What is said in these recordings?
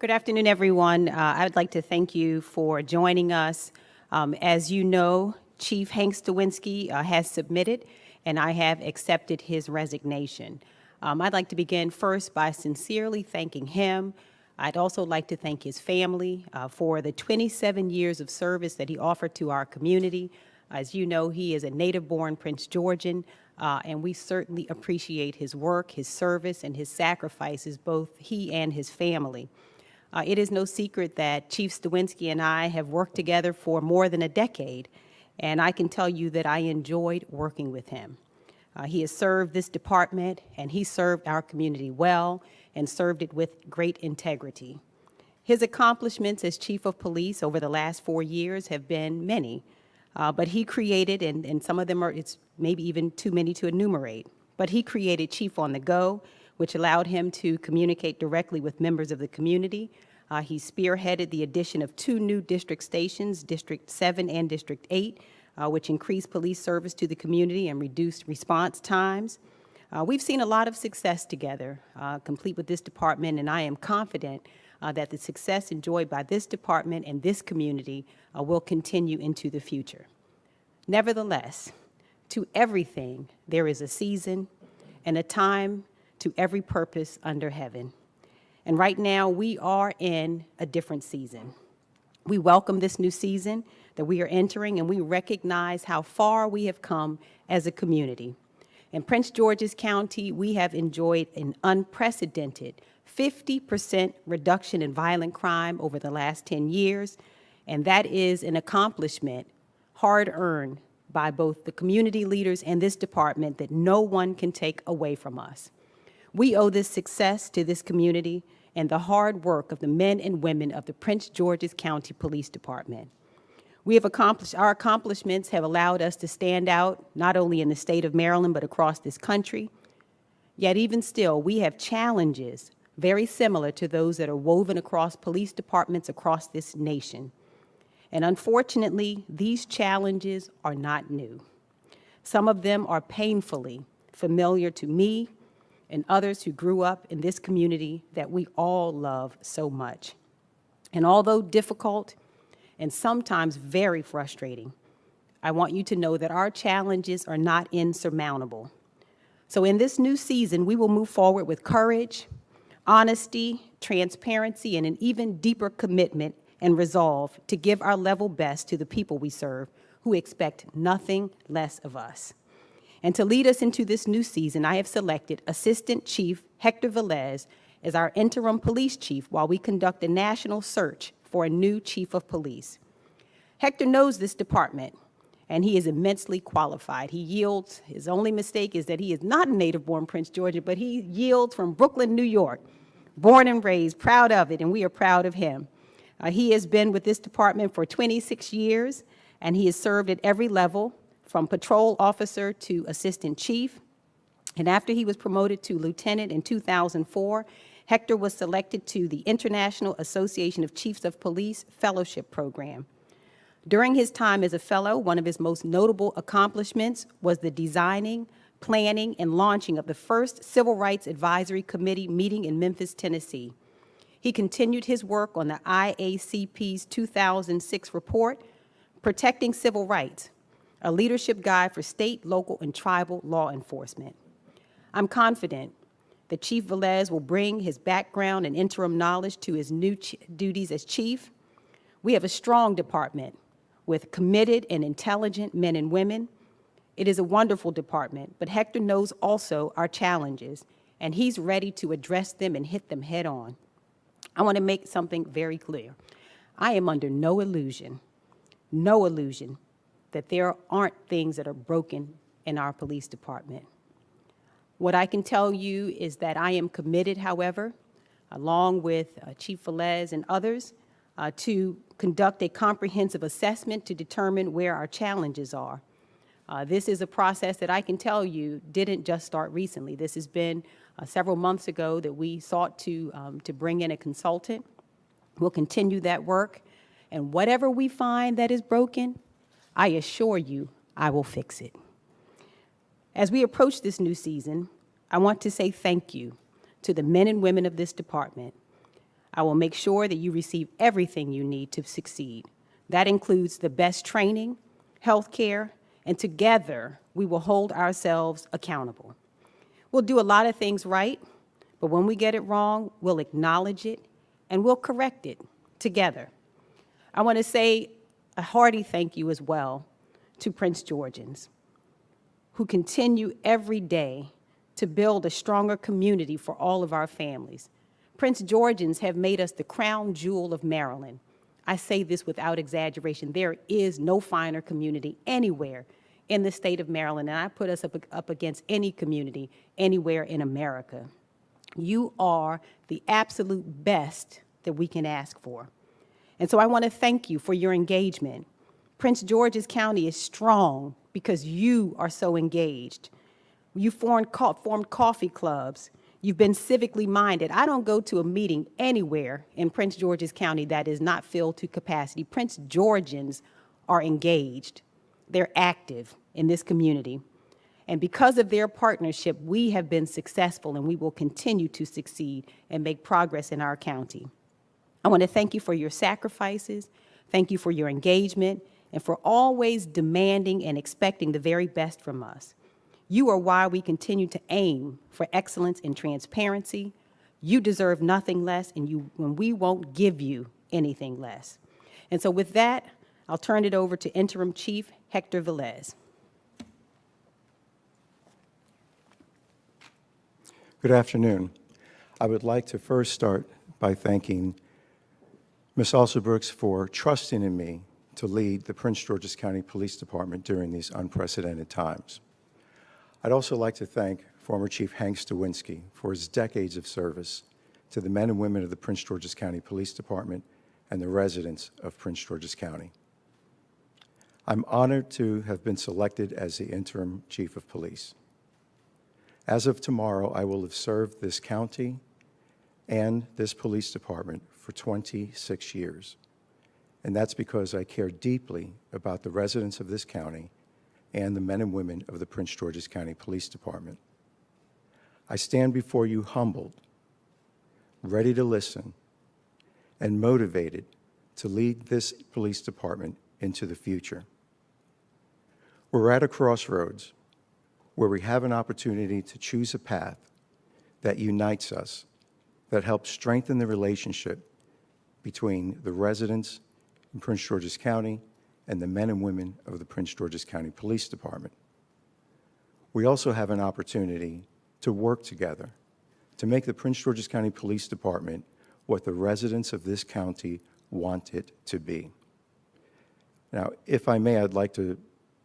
Good afternoon, everyone. I would like to thank you for joining us. As you know, Chief Hank Stawinski has submitted, and I have accepted his resignation. I'd like to begin first by sincerely thanking him. I'd also like to thank his family for the 27 years of service that he offered to our community. As you know, he is a native-born Prince Georgian, and we certainly appreciate his work, his service, and his sacrifices, both he and his family. It is no secret that Chief Stawinski and I have worked together for more than a decade, and I can tell you that I enjoyed working with him. He has served this department, and he served our community well and served it with great integrity. His accomplishments as Chief of Police over the last 4 years have been many, but he created, and some of them are, it's maybe even too many to enumerate, but he created Chief on the Go, which allowed him to communicate directly with members of the community. He spearheaded the addition of 2 new district stations, District 7 and District 8, which increased police service to the community and reduced response times. We've seen a lot of success together, complete with this department, and I am confident that the success enjoyed by this department and this community will continue into the future. Nevertheless, to everything there is a season and a time to every purpose under heaven. And right now, we are in a different season. We welcome this new season that we are entering, and we recognize how far we have come as a community. In Prince George's County, we have enjoyed an unprecedented 50% reduction in violent crime over the last 10 years, and that is an accomplishment hard-earned by both the community leaders and this department that no one can take away from us. We owe this success to this community and the hard work of the men and women of the Prince George's County Police Department. Our accomplishments have allowed us to stand out not only in the state of Maryland but across this country. Yet even still, we have challenges very similar to those that are woven across police departments across this nation. And unfortunately, these challenges are not new. Some of them are painfully familiar to me and others who grew up in this community that we all love so much. And although difficult and sometimes very frustrating, I want you to know that our challenges are not insurmountable. So in this new season, we will move forward with courage, honesty, transparency, and an even deeper commitment and resolve to give our level best to the people we serve who expect nothing less of us. And to lead us into this new season, I have selected Assistant Chief Hector Velez as our interim police chief while we conduct a national search for a new chief of police. Hector knows this department, and he is immensely qualified. He yields. His only mistake is that he is not a native-born Prince Georgian, but he yields from Brooklyn, New York, born and raised, proud of it, and we are proud of him. He has been with this department for 26 years, and he has served at every level, from patrol officer to assistant chief. And after he was promoted to lieutenant in 2004, Hector was selected to the International Association of Chiefs of Police Fellowship Program. During his time as a fellow, one of his most notable accomplishments was the designing, planning, and launching of the first Civil Rights Advisory Committee meeting in Memphis, Tennessee. He continued his work on the IACP's 2006 report, Protecting Civil Rights, a leadership guide for state, local, and tribal law enforcement. I'm confident that Chief Velez will bring his background and interim knowledge to his new duties as chief. We have a strong department with committed and intelligent men and women. It is a wonderful department, but Hector knows also our challenges, and he's ready to address them and hit them head on. I want to make something very clear. I am under no illusion that there aren't things that are broken in our police department. What I can tell you is that I am committed, however, along with Chief Velez and others, to conduct a comprehensive assessment to determine where our challenges are. This is a process that I can tell you didn't just start recently. This has been several months ago that we sought to bring in a consultant. We'll continue that work, and whatever we find that is broken, I assure you, I will fix it. As we approach this new season, I want to say thank you to the men and women of this department. I will make sure that you receive everything you need to succeed. That includes the best training, health care, and together we will hold ourselves accountable. We'll do a lot of things right, but when we get it wrong, we'll acknowledge it and we'll correct it together. I want to say a hearty thank you as well to Prince Georgians, who continue every day to build a stronger community for all of our families. Prince Georgians have made us the crown jewel of Maryland. I say this without exaggeration. There is no finer community anywhere in the state of Maryland, and I put us up against any community anywhere in America. You are the absolute best that we can ask for. And so I want to thank you for your engagement. Prince George's County is strong because you are so engaged. You formed coffee clubs. You've been civically minded. I don't go to a meeting anywhere in Prince George's County that is not filled to capacity. Prince Georgians are engaged. They're active in this community. And because of their partnership, we have been successful and we will continue to succeed and make progress in our county. I want to thank you for your sacrifices, thank you for your engagement, and for always demanding and expecting the very best from us. You are why we continue to aim for excellence and transparency. You deserve nothing less, and we won't give you anything less. And so with that, I'll turn it over to Interim Chief Hector Velez. Good afternoon. I would like to first start by thanking Ms. Alsobrooks for trusting in me to lead the Prince George's County Police Department during these unprecedented times. I'd also like to thank former Chief Hank Stawinski for his decades of service to the men and women of the Prince George's County Police Department and the residents of Prince George's County. I'm honored to have been selected as the Interim Chief of Police. As of tomorrow, I will have served this county and this police department for 26 years. And that's because I care deeply about the residents of this county and the men and women of the Prince George's County Police Department. I stand before you humbled, ready to listen, and motivated to lead this police department into the future. We're at a crossroads where we have an opportunity to choose a path that unites us, that helps strengthen the relationship between the residents in Prince George's County and the men and women of the Prince George's County Police Department. We also have an opportunity to work together to make the Prince George's County Police Department what the residents of this county want it to be. Now, if I may, I'd like to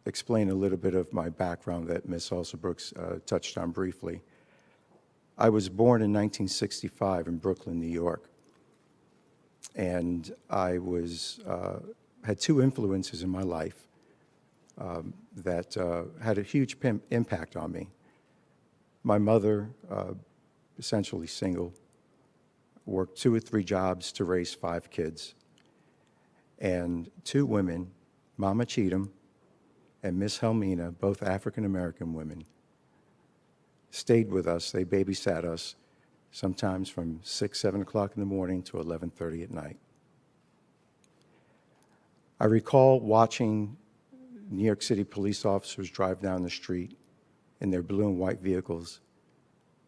explain a little bit of my background that Ms. Alsobrooks touched on briefly. I was born in 1965 in Brooklyn, New York, and I had two influences in my life that had a huge impact on me. My mother, essentially single, worked 2 or 3 jobs to raise 5 kids, and 2 women, Mama Cheatham and Miss Helmina, both African-American women, stayed with us. They babysat us sometimes from 6, 7 o'clock in the morning to 11:30 at night. I recall watching New York City police officers drive down the street in their blue and white vehicles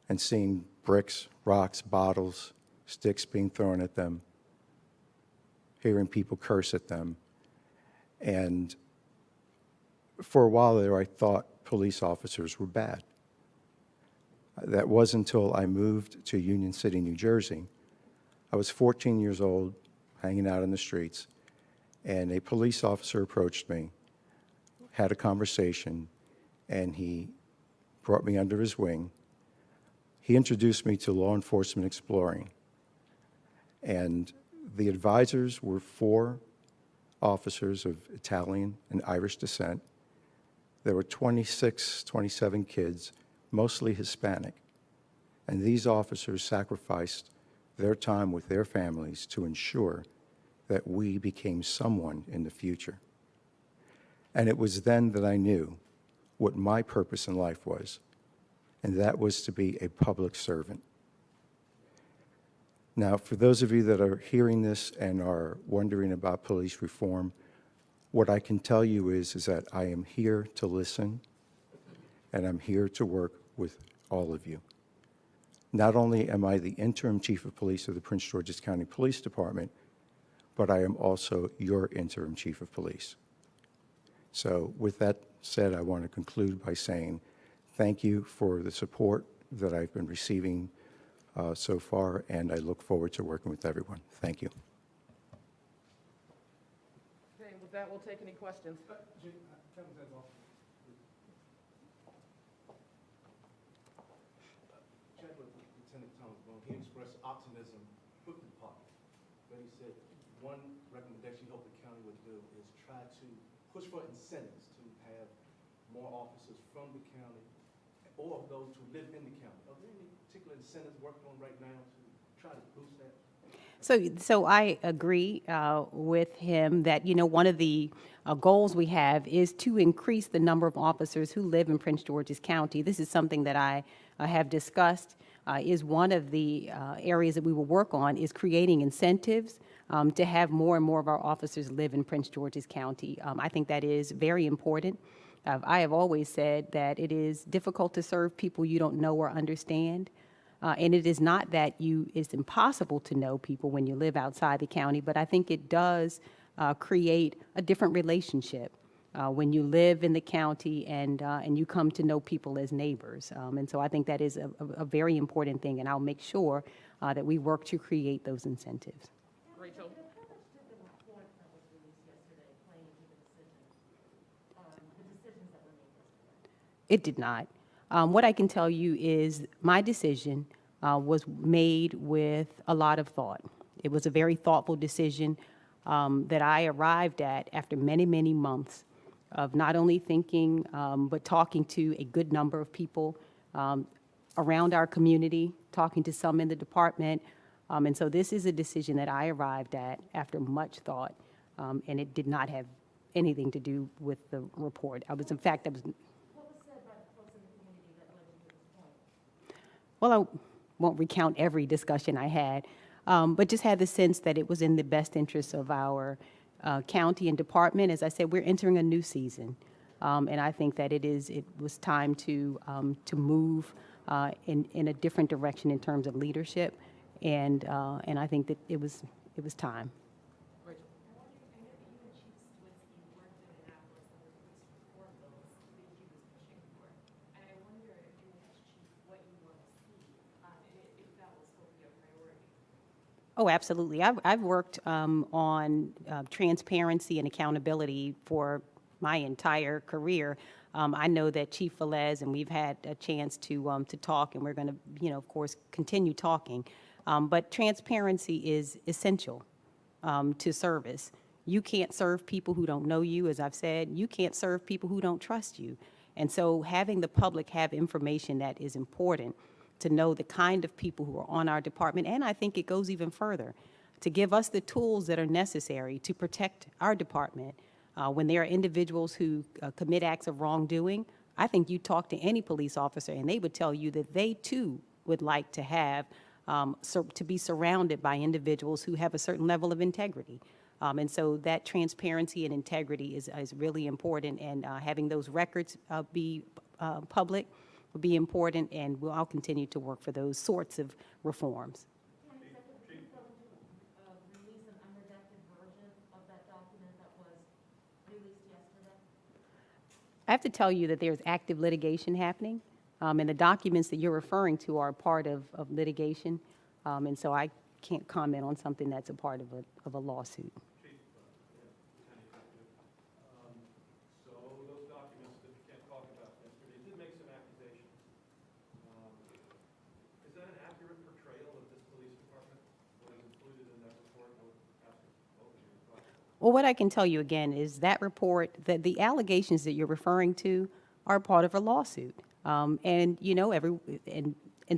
and seeing bricks, rocks, bottles, sticks being thrown at them, hearing people curse at them. And for a while there, I thought police officers were bad. That wasn't until I moved to Union City, New Jersey. I was 14 years old, hanging out in the streets, and a police officer approached me, had a conversation, and he brought me under his wing. He introduced me to law enforcement exploring, and the advisors were 4 officers of Italian and Irish descent. There were 26, 27 kids, mostly Hispanic, and these officers sacrificed their time with their families to ensure that we became someone in the future. And it was then that I knew what my purpose in life was, and that was to be a public servant. Now, for those of you that are hearing this and are wondering about police reform, what I can tell you is that I am here to listen, and I'm here to work with all of you. Not only am I the interim chief of police of the Prince George's County Police Department, but I am also your interim chief of police. So with that said, I want to conclude by saying thank you for the support that I've been receiving so far, and I look forward to working with everyone. Thank you. Okay, with that, we'll take any questions. Chat with Lieutenant Thomas Bone. He expressed optimism with the department. But he said one recommendation he hoped the county would do is try to push for incentives to have more officers from the county or those who live in the county. Are there any particular incentives worked on right now to try to boost that? So I agree with him that, one of the goals we have is to increase the number of officers who live in Prince George's County. This is something that I have discussed, is one of the areas that we will work on is creating incentives to have more and more of our officers live in Prince George's County. I think that is very important. I have always said that it is difficult to serve people you don't know or understand. And it is not that it's impossible to know people when you live outside the county, but I think it does create a different relationship when you live in the county and you come to know people as neighbors. And so I think that is a very important thing, and I'll make sure that we work to create those incentives. Rachel? How much did the report that was released yesterday play into the decisions that were made yesterday? It did not. What I can tell you is my decision was made with a lot of thought. It was a very thoughtful decision that I arrived at after many, many months of not only thinking, but talking to a good number of people around our community, talking to some in the department. And so this is a decision that I arrived at after much thought, and it did not have anything to do with the report. In fact, I was. What was said by the folks in the community that led you to this point? Well, I won't recount every discussion I had, but just had the sense that it was in the best interest of our county and department. As I said, we're entering a new season, and I think that it was time to move in a different direction in terms of leadership, and I think that it was time. Rachel? I wonder, I know that you and Chief Stawinski worked in Annapolis on the police reform bills that he was pushing for. And I wonder, if you as chief, what you want to see, if that will still be a priority. Oh, absolutely. I've worked on transparency and accountability for my entire career. I know that Chief Velez, and we've had a chance to talk, and we're going to, of course, continue talking. But transparency is essential to service. You can't serve people who don't know you, as I've said. You can't serve people who don't trust you. And so having the public have information that is important to know the kind of people who are on our department, and I think it goes even further, to give us the tools that are necessary to protect our department. When there are individuals who commit acts of wrongdoing, I think you talk to any police officer and they would tell you that they too would like to have, to be surrounded by individuals who have a certain level of integrity. And so that transparency and integrity is really important, and having those records be public will be important, and I'll continue to work for those sorts of reforms. And is that the police going to release an unredacted version of that document that was released yesterday? I have to tell you that there's active litigation happening, and the documents that you're referring to are part of litigation, and so I can't comment on something that's a part of a lawsuit. So those documents that you can't talk about yesterday did make some accusations. Is that an accurate portrayal of this police department? What is included in that report? I would ask both of you to talk. Well, what I can tell you again is that report, that the allegations that you're referring to are part of a lawsuit. And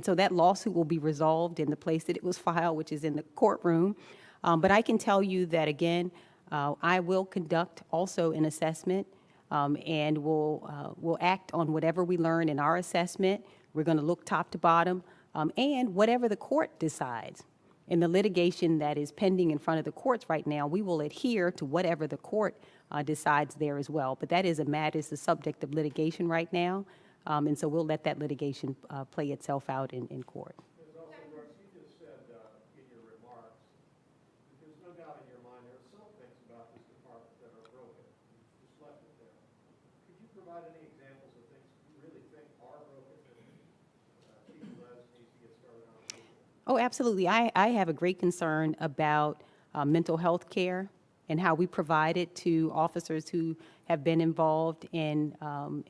so that lawsuit will be resolved in the place that it was filed, which is in the courtroom. But I can tell you that, again, I will conduct also an assessment, and we'll act on whatever we learn in our assessment. We're going to look top to bottom, and whatever the court decides. In the litigation that is pending in front of the courts right now, we will adhere to whatever the court decides there as well. But that is a matter, is the subject of litigation right now, and so we'll let that litigation play itself out in court. Ms. Alston-Brooks, you just said in your remarks that there's no doubt in your mind there are some things about this department that are broken. You just left it there. Could you provide any examples of things you really think are broken that Chief Les needs to get started on? Oh, absolutely. I have a great concern about mental health care and how we provide it to officers who have been involved in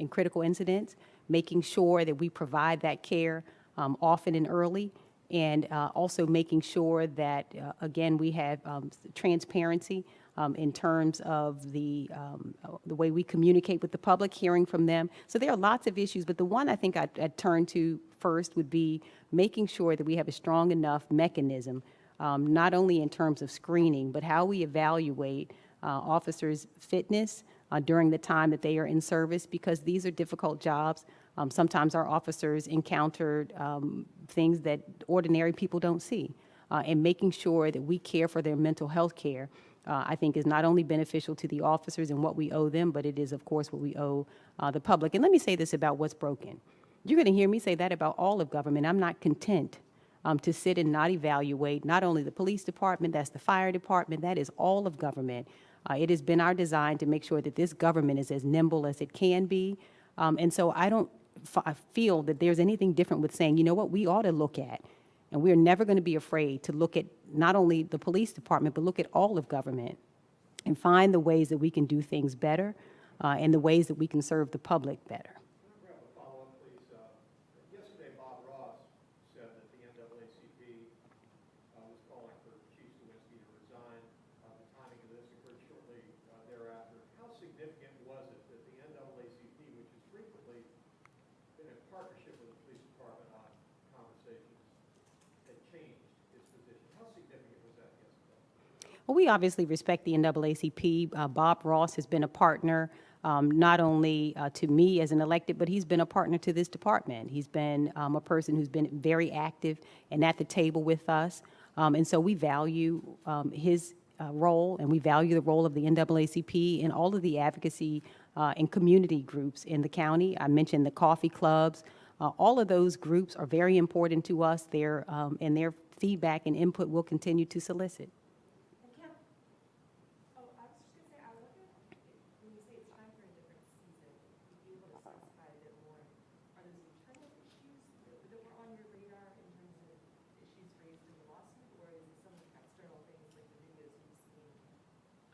critical incidents, making sure that we provide that care often and early, and also making sure that, again, we have transparency in terms of the way we communicate with the public, hearing from them. So there are lots of issues, but the one I think I'd turn to first would be making sure that we have a strong enough mechanism, not only in terms of screening, but how we evaluate officers' fitness during the time that they are in service, because these are difficult jobs. Sometimes our officers encountered things that ordinary people don't see. And making sure that we care for their mental health care, I think, is not only beneficial to the officers and what we owe them, but it is, of course, what we owe the public. And let me say this about what's broken. You're going to hear me say that about all of government. I'm not content to sit and not evaluate not only the police department, that's the fire department, that is all of government. It has been our design to make sure that this government is as nimble as it can be. And so I don't feel that there's anything different with saying, you know what, we ought to look at, and we're never going to be afraid to look at not only the police department, but look at all of government and find the ways that we can do things better and the ways that we can serve the public better. Can I grab a follow-up, please? Yesterday, Bob Ross said that the NAACP was calling for Chief Stawinski to resign. The timing of this occurred shortly thereafter. How significant was it that the NAACP, which has frequently been in partnership with the police department on conversations, had changed its position? How significant was that yesterday? Well, we obviously respect the NAACP. Bob Ross has been a partner, not only to me as an elected, but he's been a partner to this department. He's been a person who's been very active and at the table with us. And so we value his role, and we value the role of the NAACP and all of the advocacy and community groups in the county. I mentioned the coffee clubs. All of those groups are very important to us. And their feedback and input will continue to solicit. Oh, I was just gonna say, I wonder when you say it's time for a different season, if you'd be able to specify a bit more, are those internal issues that were on your radar in terms of issues raised in the lawsuit, or is it some external things like the videos you've seen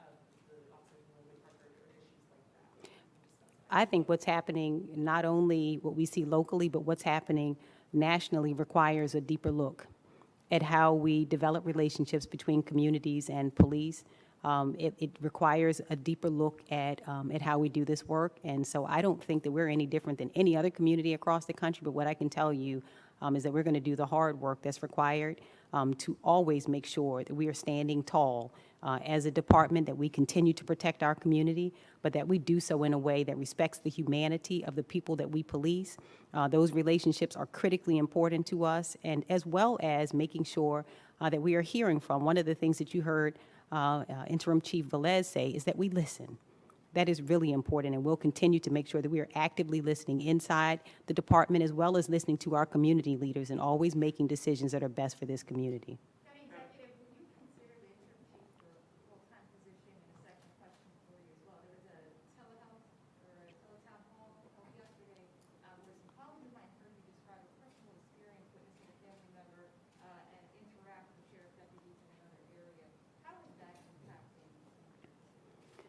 of the officers in Linwood Park or issues like that? Can you discuss that? I think what's happening, not only what we see locally, but what's happening nationally requires a deeper look at how we develop relationships between communities and police. It requires a deeper look at how we do this work. And so I don't think that we're any different than any other community across the country, but what I can tell you is that we're going to do the hard work that's required to always make sure that we are standing tall as a department, that we continue to protect our community, but that we do so in a way that respects the humanity of the people that we police. Those relationships are critically important to us, and as well as making sure that we are hearing from. One of the things that you heard Interim Chief Velez say is that we listen. That is really important, and we'll continue to make sure that we are actively listening inside the department as well as listening to our community leaders and always making decisions that are best for this community. County Executive, would you consider the interim chief for a full-time position? And a second question for you as well. There was a telehealth or a teletown hall held yesterday where some colleagues of mine heard you describe a personal experience witnessing a family member and interact with sheriff deputies in another area. How is that impacting?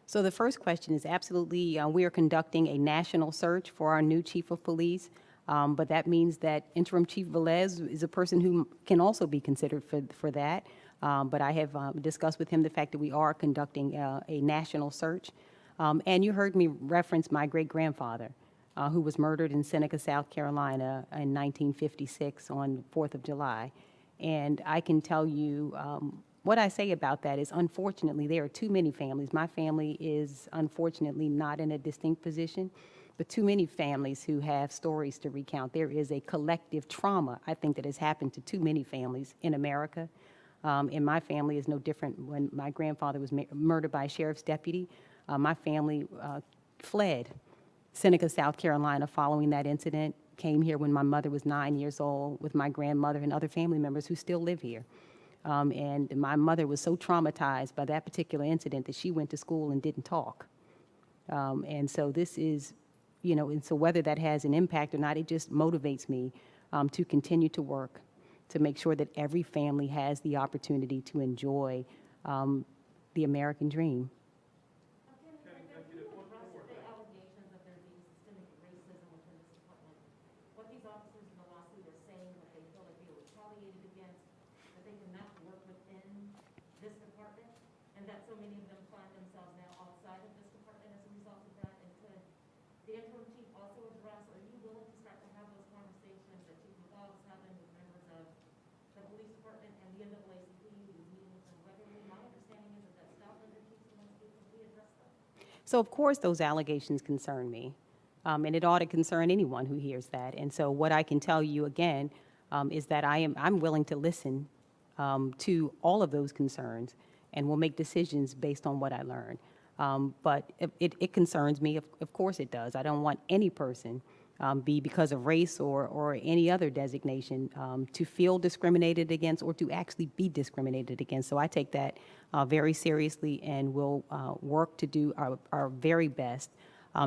So the first question is absolutely, we are conducting a national search for our new chief of police, but that means that Interim Chief Velez is a person who can also be considered for that. But I have discussed with him the fact that we are conducting a national search. And you heard me reference my great-grandfather, who was murdered in Seneca, South Carolina in 1956 on 4th of July. And I can tell you, what I say about that is, unfortunately, there are too many families. My family is unfortunately not in a distinct position, but too many families who have stories to recount. There is a collective trauma, I think, that has happened to too many families in America. And my family is no different. When my grandfather was murdered by a sheriff's deputy, my family fled Seneca, South Carolina, following that incident, came here when my mother was 9 years old with my grandmother and other family members who still live here. And my mother was so traumatized by that particular incident that she went to school and didn't talk. And so this is, and so whether that has an impact or not, it just motivates me to continue to work to make sure that every family has the opportunity to enjoy the American dream. The allegations that there being systemic racism within this department, what these officers in the lawsuit are saying that they feel like they were retaliated against, that they cannot work within this department, and that so many of them find themselves now outside of this department as a result of that, and could the interim chief also address, are you willing to start to have those conversations that Chief McGaugh was having with members of the police department and the NAACP, who's meeting with them regularly? My understanding is that staff under Chief Stawinski, can we address that? So of course, those allegations concern me, and it ought to concern anyone who hears that. And so what I can tell you again is that I'm willing to listen to all of those concerns, and will make decisions based on what I learn. But it concerns me. Of course it does. I don't want any person, be because of race or any other designation, to feel discriminated against or to actually be discriminated against. So I take that very seriously, and will work to do our very best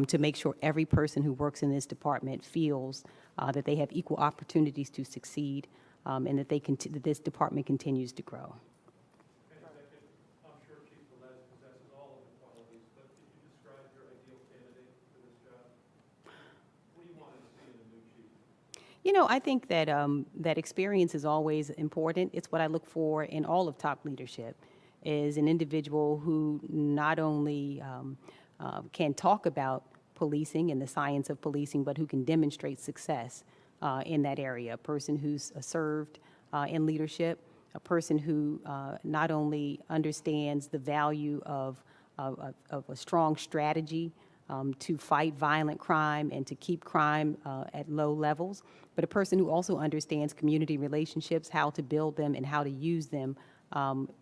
to make sure every person who works in this department feels that they have equal opportunities to succeed, and that that this department continues to grow. Executive, I'm sure Chief Velez possesses all of the qualities, but could you describe your ideal candidate for this job? What do you want to see in a new chief? I think that that experience is always important. It's what I look for in all of top leadership, is an individual who not only can talk about policing and the science of policing, but who can demonstrate success in that area. A person who's served in leadership, a person who not only understands the value of a strong strategy to fight violent crime and to keep crime at low levels, but a person who also understands community relationships, how to build them and how to use them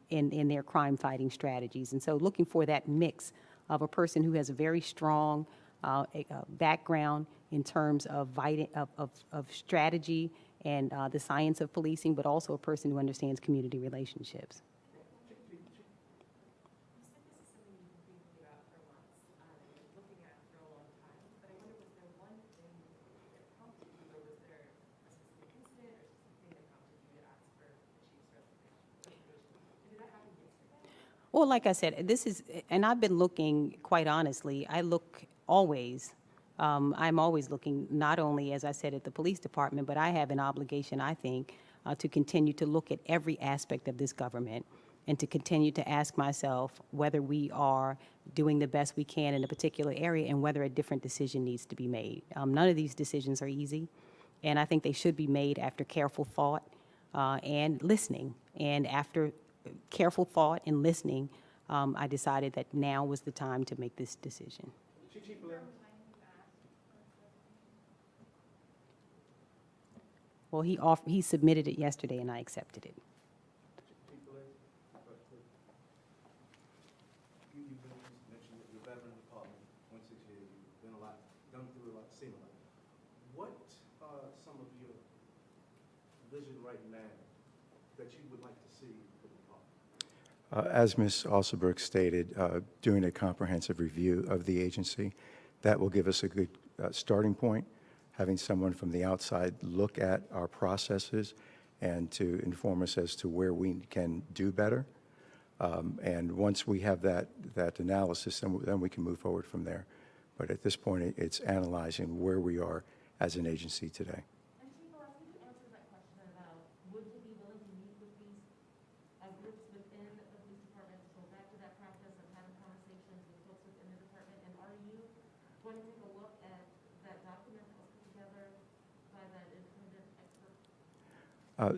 in their crime-fighting strategies. And so looking for that mix of a person who has a very strong background in terms of strategy and the science of policing, but also a person who understands community relationships. You said this is something you've been thinking about for months, and looking at for a long time, but I wonder, was there one thing that prompted you, or was there a specific incident or something that prompted you to ask for the chief's resignation? Did that happen yesterday? Well, like I said, and I've been looking, quite honestly, I'm always looking, not only, as I said, at the police department, but I have an obligation, I think, to continue to look at every aspect of this government, and to continue to ask myself whether we are doing the best we can in a particular area, and whether a different decision needs to be made. None of these decisions are easy, and I think they should be made after careful thought and listening. And after careful thought and listening, I decided that now was the time to make this decision. Chief Velez? Well, he submitted it yesterday, and I accepted it. Chief Velez? You mentioned that you're a veteran of the department, 26 years, you've been done through a lot, seen a lot. What are some of your vision right now that you would like to see for the department? As Ms. Alsoberg stated, doing a comprehensive review of the agency, that will give us a good starting point, having someone from the outside look at our processes and to inform us as to where we can do better. And once we have that analysis, then we can move forward from there. But at this point, it's analyzing where we are as an agency today. And Chief, I'll ask you to answer that question about, would you be willing to meet with these groups within the police department, to go back to that practice of having conversations with folks within the department? And are you going to take a look at that document that was put together by that independent expert?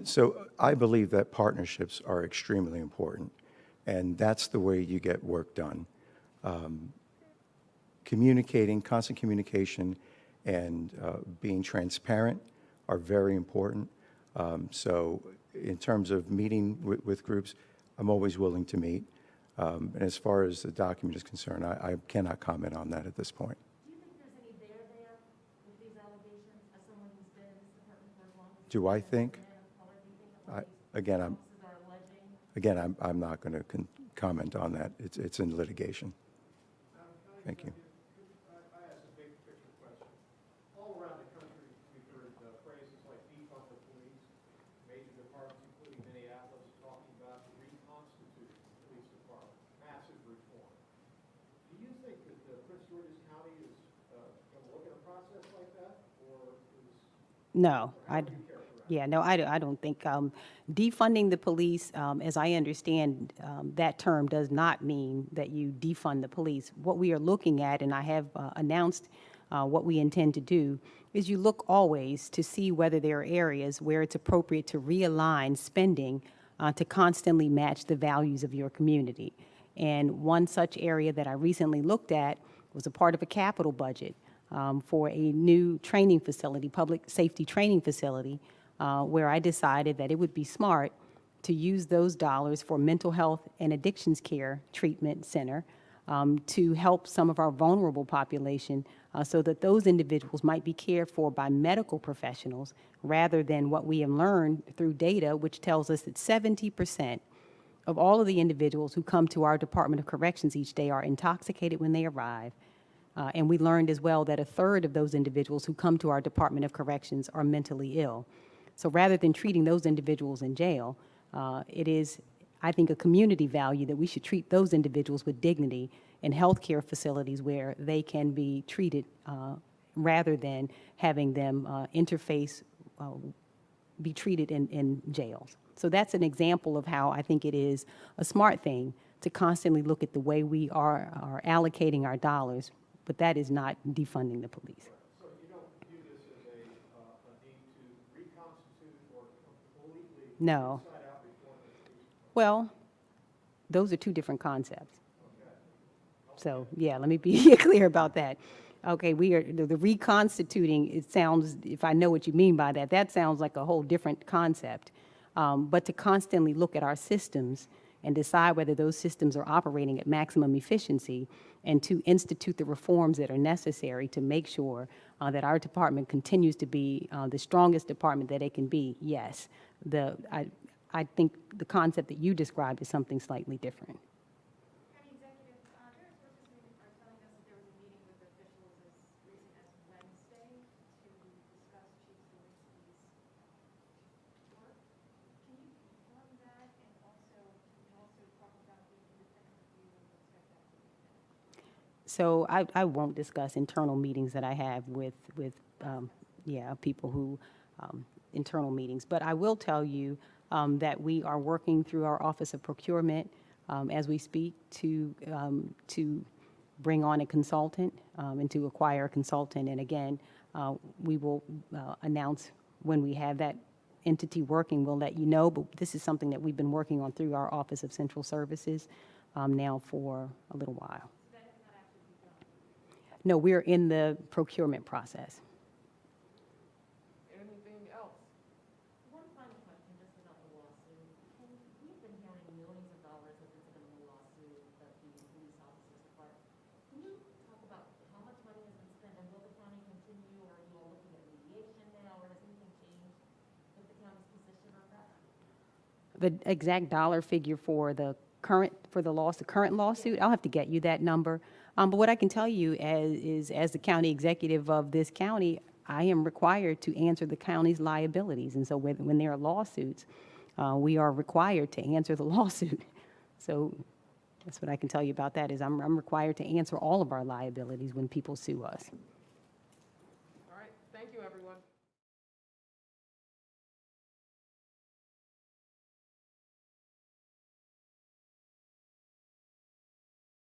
So I believe that partnerships are extremely important, and that's the way you get work done. Constant communication, and being transparent are very important. So in terms of meeting with groups, I'm always willing to meet. And as far as the document is concerned, I cannot comment on that at this point. Do you think there's any there with these allegations, as someone who's been in this department for as long as? Do I think? Man of color, do you think that what these Again, officers are alleging? I'm not going to comment on that. It's in litigation. Thank you. I ask a big picture question. All around the country, we've heard phrases like defund the police, major departments, including Minneapolis, talking about the reconstituted police department, massive reform. Do you think that Prince George's County is going to look at a process like that, or is, No, how would you characterize it? yeah, no, I don't think, defunding the police, as I understand, that term does not mean that you defund the police. What we are looking at, and I have announced what we intend to do, is you look always to see whether there are areas where it's appropriate to realign spending to constantly match the values of your community. And one such area that I recently looked at was a part of a capital budget for a new training facility, public safety training facility, where I decided that it would be smart to use those dollars for mental health and addictions care treatment center to help some of our vulnerable population so that those individuals might be cared for by medical professionals rather than what we have learned through data, which tells us that 70% of all of the individuals who come to our Department of Corrections each day are intoxicated when they arrive. And we learned as well that a third of those individuals who come to our Department of Corrections are mentally ill. So rather than treating those individuals in jail, it is, I think, a community value that we should treat those individuals with dignity in healthcare facilities where they can be treated rather than having them be treated in jails. So that's an example of how I think it is a smart thing to constantly look at the way we are allocating our dollars, but that is not defunding the police. So you don't view this as a need to reconstitute or completely No. inside out reform the police department? Well, those are two different concepts. So, yeah, let me be clear about that. Okay, we are, the reconstituting, it sounds, if I know what you mean by that, that sounds like a whole different concept. But to constantly look at our systems and decide whether those systems are operating at maximum efficiency and to institute the reforms that are necessary to make sure that our department continues to be the strongest department that it can be, yes. I think the concept that you described is something slightly different. County Executive, there are sources who are telling us that there was a meeting with officials as recent as Wednesday to discuss Chief Stawinski's work. Can you confirm that, and also, can you also talk about the independent review and expect that to be finished? So I won't discuss internal meetings that I have with people who, internal meetings. But I will tell you that we are working through our Office of Procurement as we speak to bring on a consultant and to acquire a consultant. And again, we will announce when we have that entity working, we'll let you know. But this is something that we've been working on through our Office of Central Services now for a little while. No, we're in the procurement process. Anything else? One final question, just about the lawsuit. We've been hearing millions of dollars have been spent on the lawsuit that the police officers filed. Can you talk about how much money has been spent, and will the county continue, or are you all looking at mediation now, or has anything changed with the county's position on that? The exact dollar figure for the current lawsuit, I'll have to get you that number. But what I can tell you as the county executive of this county, I am required to answer the county's liabilities. And so when there are lawsuits, we are required to answer the lawsuit. So that's what I can tell you about that, is I'm required to answer all of our liabilities when people sue us. All right, thank you, everyone.